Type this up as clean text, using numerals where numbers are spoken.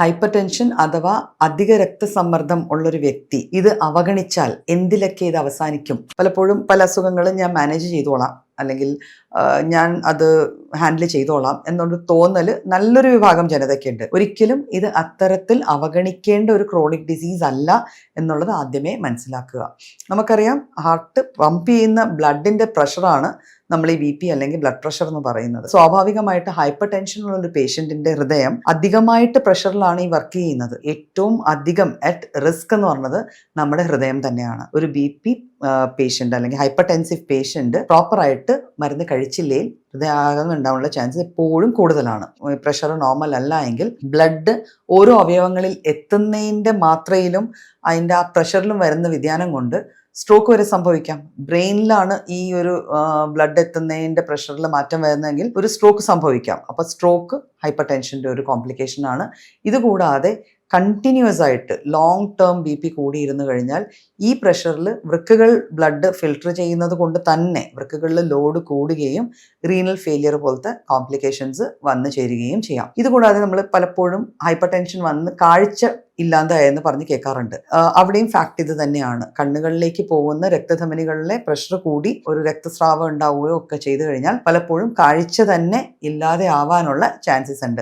Hyper tension അഥവാ അധിക രക്തസമ്മർദ്ദം ഉള്ളൊരു വ്യക്തി ഇത് അവഗണിച്ചാൽ എന്തിലൊക്കെ ഇത് അവസാനിക്കും? പലപ്പോഴും പല അസുഖങ്ങളും ഞാൻ മാനേജ് ചെയ്തോളാം, അല്ലെങ്കിൽ ഞാൻ അത് ഹാൻഡിൽ ചെയ്തോളാം എന്നൊരു തോന്നല് നല്ലൊരു വിഭാഗം ജനതയ്ക്കുണ്ട്. ഒരിക്കലും ഇത് അത്തരത്തിൽ അവഗണിക്കേണ്ട ഒരു ക്രോണിക് ഡിസീസ് അല്ല എന്നുള്ളത് ആദ്യമേ മനസ്സിലാക്കുക. നമുക്കറിയാം, ഹാർട്ട് പമ്പ് ചെയ്യുന്ന ബ്ലഡിന്റെ പ്രഷറാണ് നമ്മൾ ഈ BP അല്ലെങ്കിൽ ബ്ലഡ് പ്രഷർ എന്ന് പറയുന്നത്. സ്വാഭാവികമായിട്ട് ഹൈപ്പർ ടെൻഷൻ ഉള്ള ഒരു പേഷ്യന്റിന്റെ ഹൃദയം അധികമായിട്ട് പ്രഷറിലാണ് ഈ വർക്ക് ചെയ്യുന്നത്. ഏറ്റവും അധികം അറ്റ് റിസ്ക് എന്ന് പറയുന്നത് നമ്മുടെ ഹൃദയം തന്നെയാണ്. ഒരു BP പേഷ്യന്റ് അല്ലെങ്കിൽ ഹൈപ്പർ ടെൻസീവ് പേഷ്യന്റ് പ്രോപ്പറായിട്ട് മരുന്ന് കഴിച്ചില്ലെങ്കിൽ ഹൃദയാഘാതം ഉണ്ടാവാനുള്ള ചാൻസസ് എപ്പോഴും കൂടുതലാണ്. പ്രഷർ നോർമൽ അല്ല എങ്കിൽ ബ്ലഡ് ഓരോ അവയവങ്ങളിൽ എത്തുന്നതിൻ്റെ മാത്രയിലും അതിൻ്റെ ആ പ്രഷറിലും വരുന്ന വ്യതിയാനം കൊണ്ട് സ്ട്രോക്ക് വരെ സംഭവിക്കാം. ബ്രെയിനിലാണ് ഈ ഒരു ബ്ലഡ് എത്തുന്നതിൻ്റെ പ്രഷറിൽ മാറ്റം വരുന്നതെങ്കിൽ ഒരു സ്ട്രോക്ക് സംഭവിക്കാം. അപ്പോൾ സ്ട്രോക്ക് ഹൈപ്പർ ടെൻഷൻ്റെ ഒരു കോംപ്ലിക്കേഷൻ ആണ്. ഇതുകൂടാതെ കണ്ടിന്യൂസ് ആയിട്ട് ലോങ് ടേം BP കൂടിയിരുന്നു കഴിഞ്ഞാൽ ഈ പ്രഷറിൽ വൃക്കകൾ ബ്ലഡ് ഫിൽട്ടർ ചെയ്യുന്നത് കൊണ്ട് തന്നെ വൃക്കകളിൽ ലോഡ് കൂടുകയും റീനൽ ഫെയിലിയർ പോലത്തെ കോംപ്ലിക്കേഷൻസ് വന്നു ചേരുകയും ചെയ്യാം. ഇതുകൂടാതെ നമ്മൾ പലപ്പോഴും ഹൈപ്പർ ടെൻഷൻ വന്ന് കാഴ്ച ഇല്ലാതായെന്ന് പറഞ്ഞ് കേൾക്കാറുണ്ട്. അവിടെയും ഫാക്ട് ഇത് തന്നെയാണ്. കണ്ണുകളിലേക്ക് പോകുന്ന രക്തധമനികളിലെ പ്രഷർ കൂടി ഒരു രക്തസ്രാവം ഉണ്ടാവുകയോ ഒക്കെ ചെയ്തു കഴിഞ്ഞാൽ പലപ്പോഴും കാഴ്ച തന്നെ ഇല്ലാതെ ആവാനുള്ള ചാൻസസ് ഉണ്ട്.